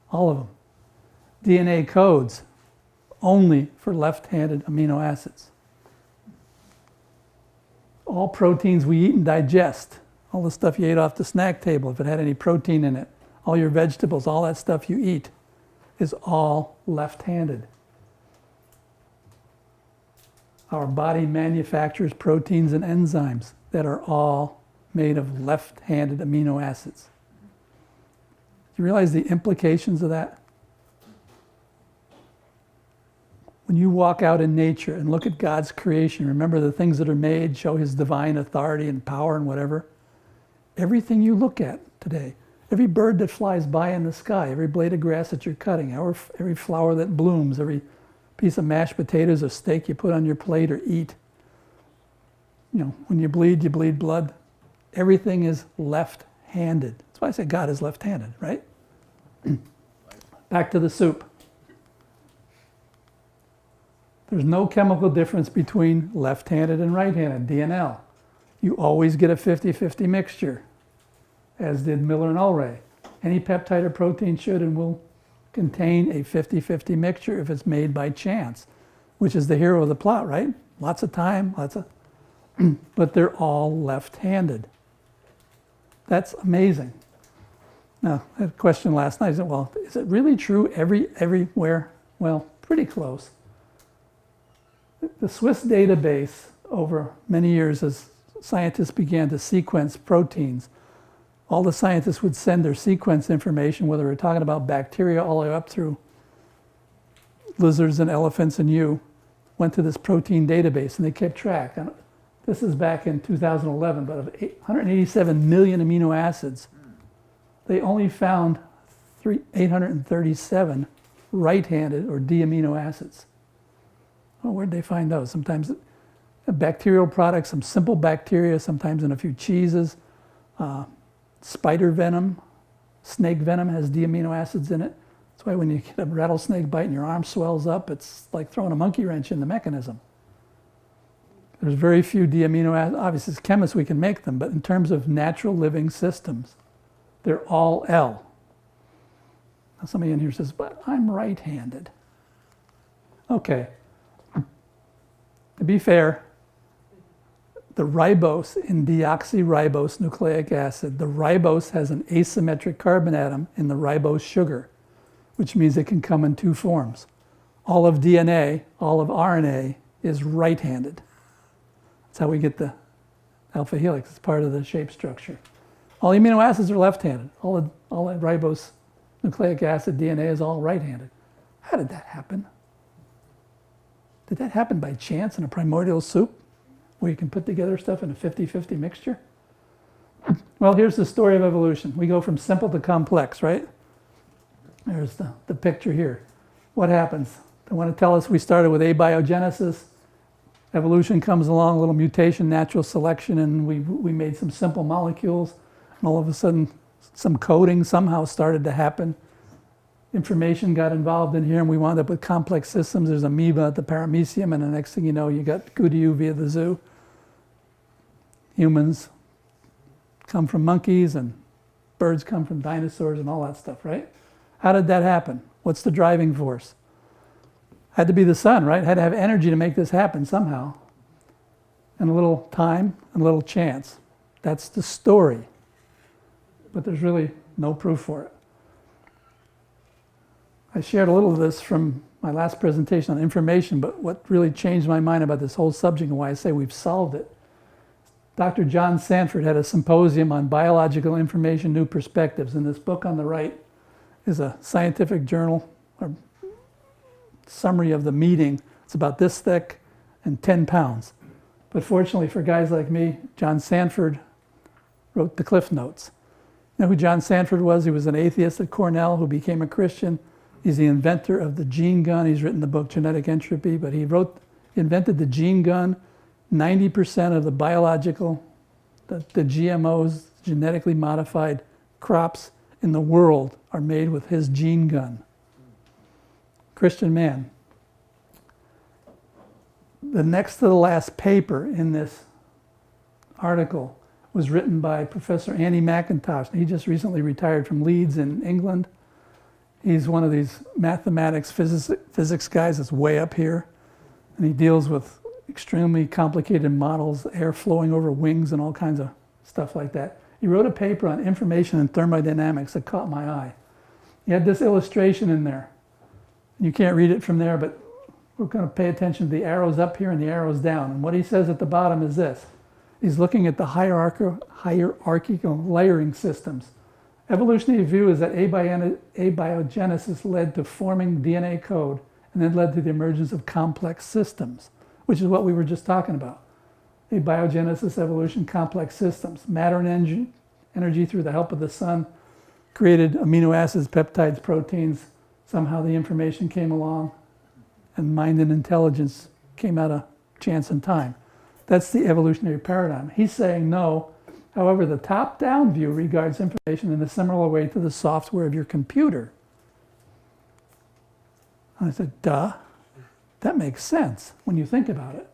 All of them. DNA codes only for left-handed amino acids. All proteins we eat and digest, all the stuff you ate off the snack table, if it had any protein in it, all your vegetables, all that stuff you eat is all left-handed. Our body manufactures proteins and enzymes that are all made of left-handed amino acids. Do you realize the implications of that? When you walk out in nature and look at God's creation, remember the things that are made show his divine authority and power and whatever. Everything you look at today, every bird that flies by in the sky, every blade of grass that you're cutting, every flower that blooms, every piece of mashed potatoes or steak you put on your plate or eat. You know, when you bleed blood. Everything is left-handed. That's why I say God is left-handed, right? Back to the soup. There's no chemical difference between left-handed and right-handed, D and L. You always get a 50-50 mixture, as did Miller-Urey. Any peptide or protein should and will contain a 50-50 mixture if it's made by chance, which is the hero of the plot, right? Lots of time, but they're all left-handed. That's amazing. Now, I had a question last night. I said, well, is it really true everywhere? Well, pretty close. The Swiss database over many years, as scientists began to sequence proteins, all the scientists would send their sequence information, whether we're talking about bacteria all the way up through lizards and elephants and you, went to this protein database and they kept track. And this is back in 2011, but of 187 million amino acids, they only found 837 right-handed or D amino acids. Well, where'd they find those? Sometimes bacterial products, some simple bacteria, sometimes in a few cheeses. Spider venom, snake venom has D amino acids in it. That's why when you get a rattlesnake bite and your arm swells up, it's like throwing a monkey wrench in the mechanism. There's very few D amino acids. Obviously, as chemists, we can make them, but in terms of natural living systems, they're all L. Now, somebody in here says, but I'm right-handed. Okay. To be fair, the ribose in deoxyribose nucleic acid, the ribose has an asymmetric carbon atom in the ribose sugar, which means it can come in two forms. All of DNA, all of RNA is right-handed. That's how we get the alpha helix. It's part of the shape structure. All the amino acids are left-handed. All the ribose nucleic acid DNA is all right-handed. How did that happen? Did that happen by chance in a primordial soup where you can put together stuff in a 50-50 mixture? Well, here's the story of evolution. We go from simple to complex, right? There's the picture here. What happens? They want to tell us we started with abiogenesis. Evolution comes along, a little mutation, natural selection, and we made some simple molecules. And all of a sudden, some coding somehow started to happen. Information got involved in here, and we wound up with complex systems. There's amoeba at the paramecium, and the next thing you know, you got Goodyear via the zoo. Humans come from monkeys, and birds come from dinosaurs, and all that stuff, right? How did that happen? What's the driving force? Had to be the sun, right? Had to have energy to make this happen somehow. And a little time and a little chance. That's the story. But there's really no proof for it. I shared a little of this from my last presentation on information, but what really changed my mind about this whole subject and why I say we've solved it, Dr. John Sanford had a symposium on biological information, new perspectives. And this book on the right is a scientific journal or summary of the meeting. It's about this thick and 10 pounds. But fortunately for guys like me, John Sanford wrote the Cliff Notes. You know who John Sanford was? He was an atheist at Cornell who became a Christian. He's the inventor of the gene gun. He's written the book Genetic Entropy, but he invented the gene gun. 90% of the biological, the GMOs, genetically modified crops in the world are made with his gene gun. Christian man. The next to the last paper in this article was written by Professor Andy McIntosh. He just recently retired from Leeds in England. He's one of these mathematics, physics guys that's way up here. And he deals with extremely complicated models, air flowing over wings and all kinds of stuff like that. He wrote a paper on information and thermodynamics that caught my eye. He had this illustration in there. You can't read it from there, but we're going to pay attention to the arrows up here and the arrows down. And what he says at the bottom is this. He's looking at the hierarchical layering systems. Evolutionary view is that abiogenesis led to forming DNA code and then led to the emergence of complex systems, which is what we were just talking about. Abiogenesis, evolution, complex systems. Matter and energy through the help of the sun created amino acids, peptides, proteins. Somehow the information came along and mind and intelligence came out of chance and time. That's the evolutionary paradigm. He's saying no. However, the top-down view regards information in a similar way to the software of your computer. And I said, duh. That makes sense when you think about it.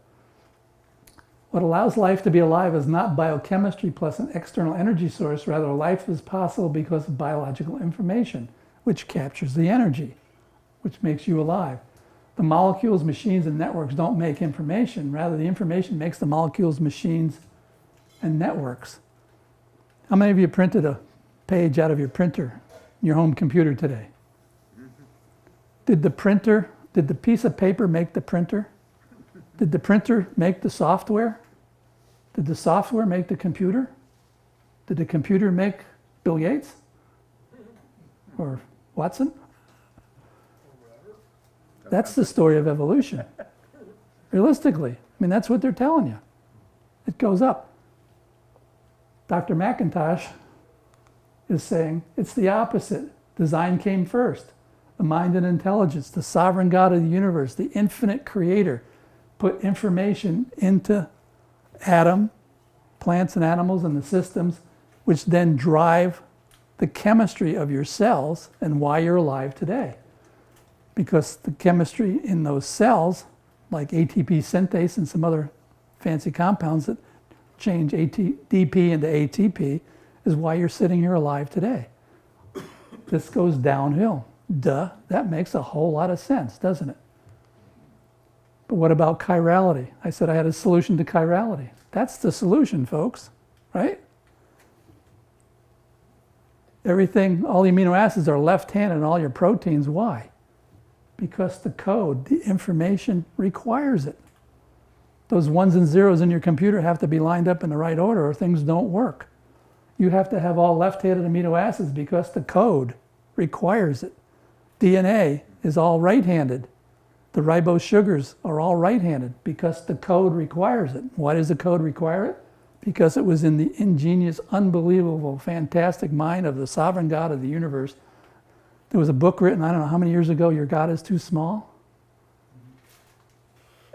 What allows life to be alive is not biochemistry plus an external energy source. Rather, life is possible because of biological information, which captures the energy, which makes you alive. The molecules, machines, and networks don't make information. Rather, the information makes the molecules, machines, and networks. How many of you printed a page out of your printer, your home computer today? Did the piece of paper make the printer? Did the printer make the software? Did the software make the computer? Did the computer make Bill Gates? Or Watson? That's the story of evolution. Realistically, I mean, that's what they're telling you. It goes up. Dr. McIntosh is saying it's the opposite. Design came first. The mind and intelligence, the sovereign God of the universe, the infinite creator, put information into plants and animals and the systems, which then drive the chemistry of your cells and why you're alive today. Because the chemistry in those cells, like ATP synthase and some other fancy compounds that change ADP into ATP, is why you're sitting here alive today. This goes downhill. Duh, that makes a whole lot of sense, doesn't it? But what about chirality? I said I had a solution to chirality. That's the solution, folks, right? Everything, all the amino acids are left-handed and all your proteins, why? Because the code, the information requires it. Those ones and zeros in your computer have to be lined up in the right order or things don't work. You have to have all left-handed amino acids because the code requires it. DNA is all right-handed. The ribose sugars are all right-handed because the code requires it. Why does the code require it? Because it was in the ingenious, unbelievable, fantastic mind of the sovereign God of the universe. There was a book written, I don't know how many years ago, Your God is Too Small.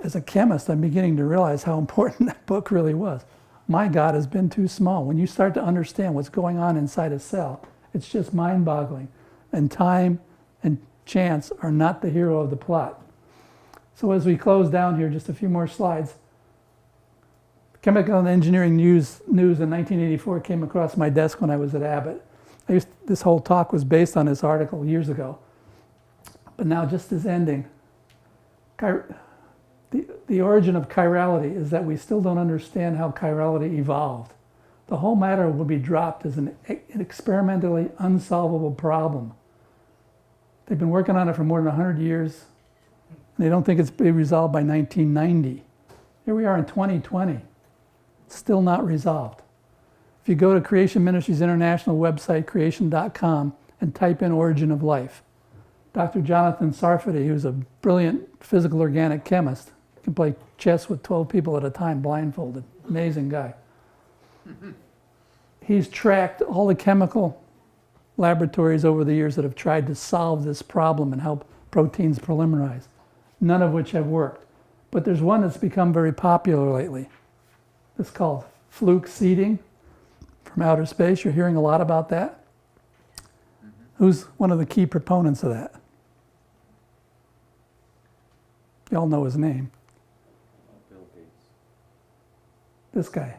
As a chemist, I'm beginning to realize how important that book really was. My God has been too small. When you start to understand what's going on inside a cell, it's just mind-boggling. And time and chance are not the hero of the plot. So as we close down here, just a few more slides. Chemical and Engineering News in 1984 came across my desk when I was at Abbott. This whole talk was based on this article years ago. But now just as ending, the origin of chirality is that we still don't understand how chirality evolved. The whole matter will be dropped as an experimentally unsolvable problem. They've been working on it for more than 100 years. And they don't think it's be resolved by 1990. Here we are in 2020. Still not resolved. If you go to Creation Ministries International website, creation.com, and type in origin of life, Dr. Jonathan Sarfati, who's a brilliant physical organic chemist, can play chess with 12 people at a time blindfolded. Amazing guy. He's tracked all the chemical laboratories over the years that have tried to solve this problem and help proteins polymerize, none of which have worked. But there's one that's become very popular lately. It's called fluke seeding from outer space. You're hearing a lot about that. Who's one of the key proponents of that? You all know his name. Bill Gates. This guy.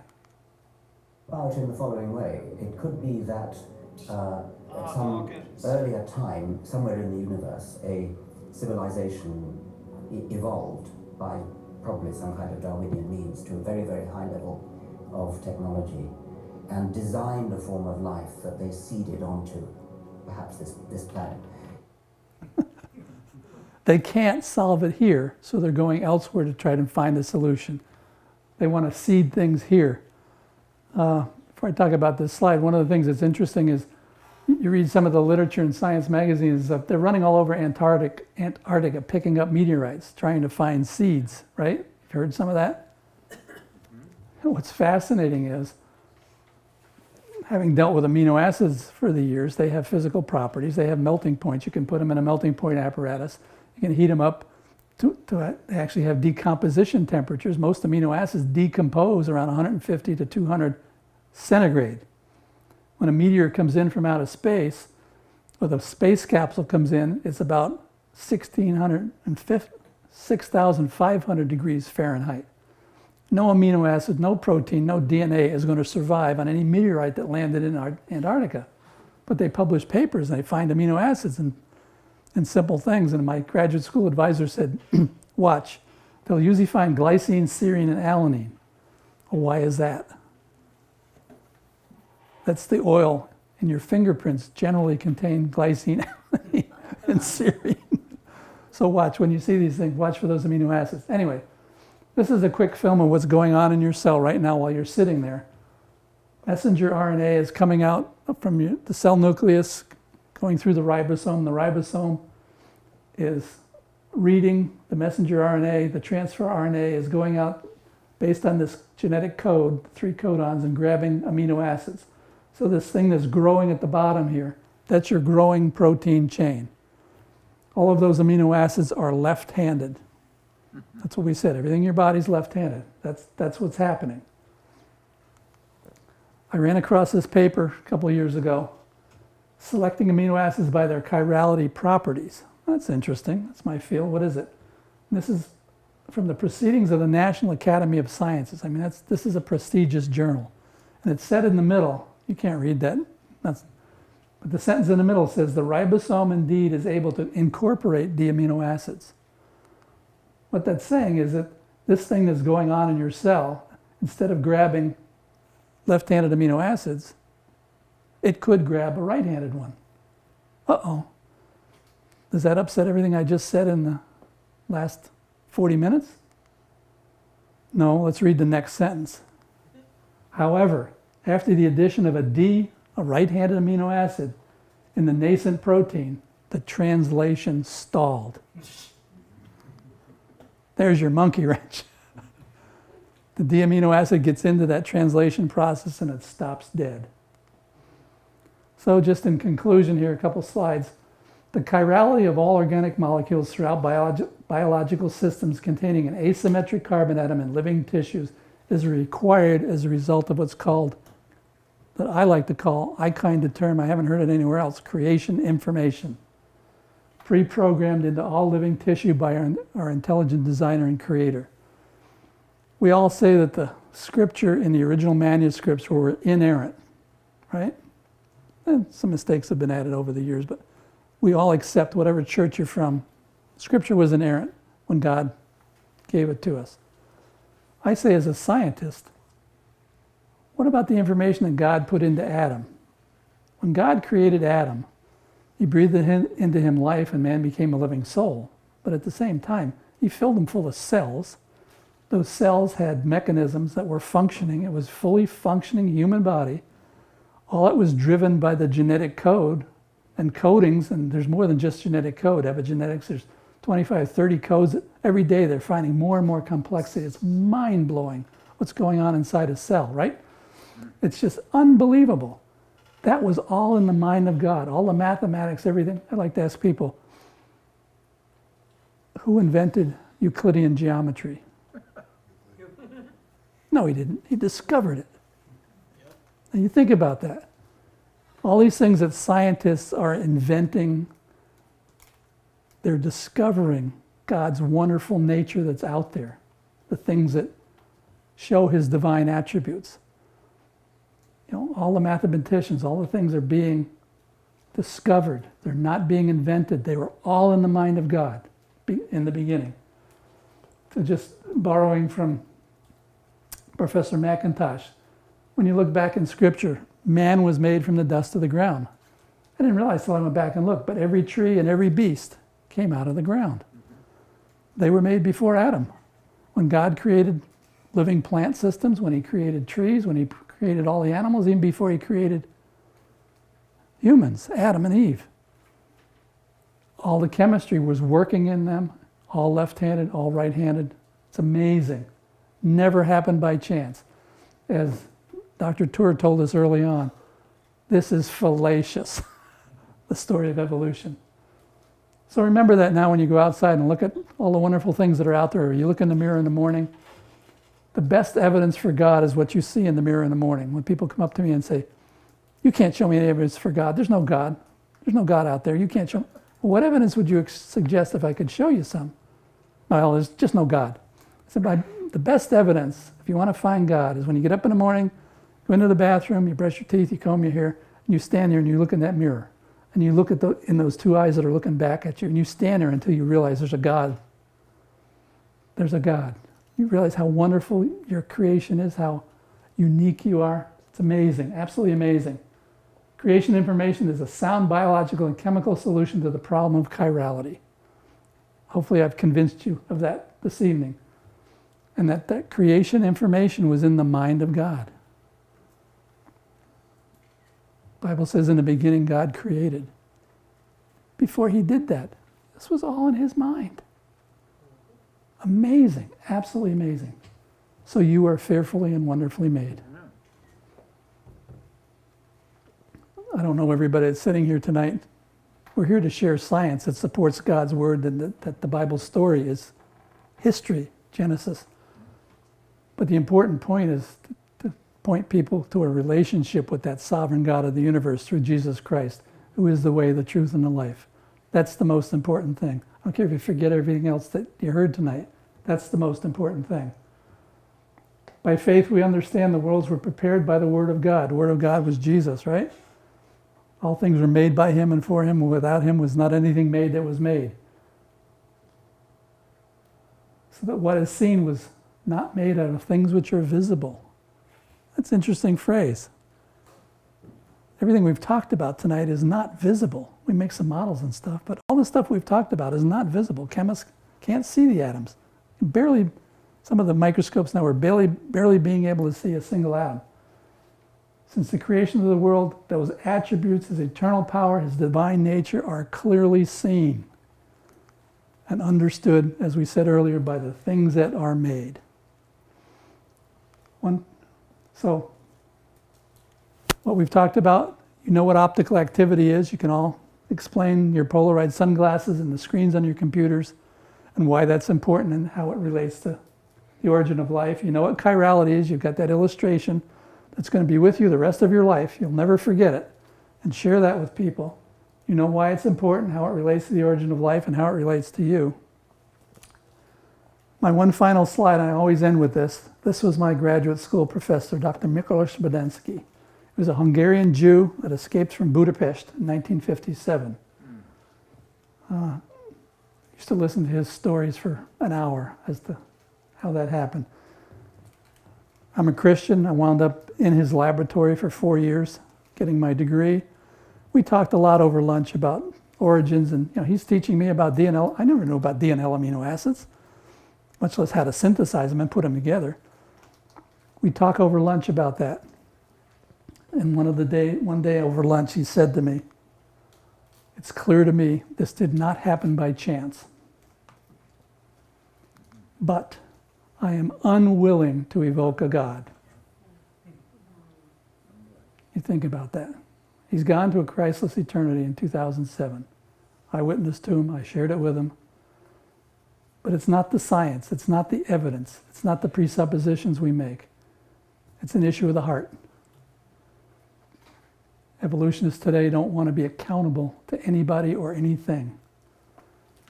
Well, in the following way, it could be that at some Hawkins. earlier time, somewhere in the universe, a civilization evolved by probably some kind of Darwinian means to a very, very high level of technology and designed a form of life that they seeded onto perhaps this planet. They can't solve it here, so they're going elsewhere to try to find a solution. They want to seed things here. Before I talk about this slide, one of the things that's interesting is you read some of the literature in science magazines and stuff, they're running all over Antarctica picking up meteorites, trying to find seeds, right? You've heard some of that? What's fascinating is, having dealt with amino acids for the years, they have physical properties, they have melting points. You can put them in a melting point apparatus. You can heat them up to actually have decomposition temperatures. Most amino acids decompose around 150 to 200 centigrade. When a meteor comes in from outer space, or the space capsule comes in, it's about 6,500 degrees Fahrenheit. No amino acid, no protein, no DNA is going to survive on any meteorite that landed in Antarctica. But they publish papers and they find amino acids and simple things. And my graduate school advisor said, watch, they'll usually find glycine, serine, and alanine. Well, why is that? That's the oil in your fingerprints generally contain glycine, alanine, and serine. So watch, when you see these things, watch for those amino acids. Anyway, this is a quick film of what's going on in your cell right now while you're sitting there. Messenger RNA is coming out from the cell nucleus, going through the ribosome. The ribosome is reading the messenger RNA. The transfer RNA is going out based on this genetic code, 3 codons, and grabbing amino acids. So this thing that's growing at the bottom here, that's your growing protein chain. All of those amino acids are left-handed. That's what we said. Everything in your body's left-handed. That's what's happening. I ran across this paper a couple of years ago, selecting amino acids by their chirality properties. That's interesting. That's my field. What is it? This is from the Proceedings of the National Academy of Sciences. I mean, this is a prestigious journal. And it said in the middle, you can't read that, but the sentence in the middle says, the ribosome indeed is able to incorporate the amino acids. What that's saying is that this thing that's going on in your cell, instead of grabbing left-handed amino acids, it could grab a right-handed one. Uh-oh. Does that upset everything I just said in the last 40 minutes? No, let's read the next sentence. However, after the addition of a right-handed amino acid in the nascent protein, the translation stalled. There's your monkey wrench. The D amino acid gets into that translation process and it stops dead. So just in conclusion here, a couple slides. The chirality of all organic molecules throughout biological systems containing an asymmetric carbon atom in living tissues is required as a result of what's called, that I like to call, I coined the term, I haven't heard it anywhere else, creation information. Pre-programmed into all living tissue by our intelligent designer and creator. We all say that the scripture in the original manuscripts were inerrant, right? And some mistakes have been added over the years, but we all accept whatever church you're from. Scripture was inerrant when God gave it to us. I say as a scientist, what about the information that God put into Adam? When God created Adam, he breathed into him life and man became a living soul. But at the same time, he filled him full of cells. Those cells had mechanisms that were functioning. It was fully functioning human body. All it was driven by the genetic code and codings, and there's more than just genetic code. Epigenetics, there's 25, 30 codes. Every day they're finding more and more complexity. It's mind-blowing what's going on inside a cell, right? It's just unbelievable. That was all in the mind of God, all the mathematics, everything. I like to ask people, who invented Euclidean geometry? No, he didn't. He discovered it. And you think about that. All these things that scientists are inventing, they're discovering God's wonderful nature that's out there, the things that show his divine attributes. You know, all the mathematicians, all the things are being discovered. They're not being invented. They were all in the mind of God in the beginning. So just borrowing from Professor McIntosh, when you look back in Scripture, man was made from the dust of the ground. I didn't realize till I went back and looked, but every tree and every beast came out of the ground. They were made before Adam. When God created living plant systems, when he created trees, when he created all the animals, even before he created humans, Adam and Eve. All the chemistry was working in them, all left-handed, all right-handed. It's amazing. Never happened by chance. As Dr. Tour told us early on, this is fallacious, the story of evolution. So remember that now when you go outside and look at all the wonderful things that are out there, or you look in the mirror in the morning, the best evidence for God is what you see in the mirror in the morning. When people come up to me and say, you can't show me any evidence for God. There's no God. There's no God out there. You can't show me. Well, what evidence would you suggest if I could show you some? Well, there's just no God. I said, the best evidence, if you want to find God, is when you get up in the morning, go into the bathroom, you brush your teeth, you comb your hair, and you stand there and you look in that mirror. And you look at in those two eyes that are looking back at you, and you stand there until you realize there's a God. There's a God. You realize how wonderful your creation is, how unique you are. It's amazing, absolutely amazing. Creation information is a sound biological and chemical solution to the problem of chirality. Hopefully I've convinced you of that this evening. And that creation information was in the mind of God. The Bible says in the beginning God created. Before he did that, this was all in his mind. Amazing, absolutely amazing. So you are fearfully and wonderfully made. I don't know everybody that's sitting here tonight. We're here to share science that supports God's word, that the Bible story is history, Genesis. But the important point is to point people to a relationship with that sovereign God of the universe through Jesus Christ, who is the way, the truth, and the life. That's the most important thing. I don't care if you forget everything else that you heard tonight. That's the most important thing. By faith, we understand the worlds were prepared by the Word of God. The Word of God was Jesus, right? All things were made by him and for him, and without him was not anything made that was made. So that what is seen was not made out of things which are visible. That's an interesting phrase. Everything we've talked about tonight is not visible. We make some models and stuff, but all the stuff we've talked about is not visible. Chemists can't see the atoms. Barely, some of the microscopes now are barely being able to see a single atom. Since the creation of the world, those attributes, his eternal power, his divine nature, are clearly seen and understood, as we said earlier, by the things that are made. So, what we've talked about, you know what optical activity is. You can all explain your polarized sunglasses and the screens on your computers and why that's important and how it relates to the origin of life. You know what chirality is. You've got that illustration that's going to be with you the rest of your life. You'll never forget it. And share that with people. You know why it's important, how it relates to the origin of life, and how it relates to you. My one final slide, I always end with this. This was my graduate school professor, Dr. Miller-Urey. He was a Hungarian Jew that escaped from Budapest in 1957. Used to listen to his stories for an hour as to how that happened. I'm a Christian. I wound up in his laboratory for 4 years, getting my degree. We talked a lot over lunch about origins, and he's teaching me about DNL. I never knew about DNL amino acids. much less how to synthesize them and put them together. We talk over lunch about that. And one day over lunch, he said to me, "It's clear to me this did not happen by chance. But I am unwilling to evoke a God." You think about that. He's gone to a Christless eternity in 2007. I witnessed to him, I shared it with him. But it's not the science, it's not the evidence, it's not the presuppositions we make. It's an issue of the heart. Evolutionists today don't want to be accountable to anybody or anything.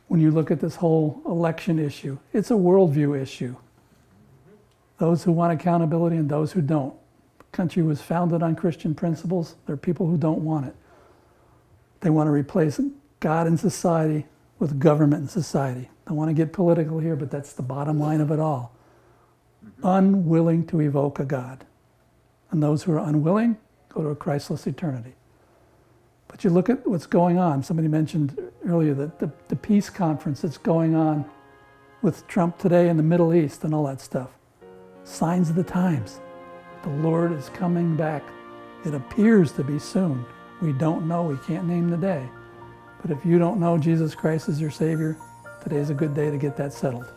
When you look at this whole election issue, it's a worldview issue. Those who want accountability and those who don't. The country was founded on Christian principles. There are people who don't want it. They want to replace God in society with government in society. I want to get political here, but that's the bottom line of it all. Unwilling to evoke a God. And those who are unwilling go to a Christless eternity. But you look at what's going on. Somebody mentioned earlier that the peace conference that's going on with Trump today in the Middle East and all that stuff. Signs of the times. The Lord is coming back. It appears to be soon. We don't know. We can't name the day. But if you don't know Jesus Christ as your Savior, today's a good day to get that settled.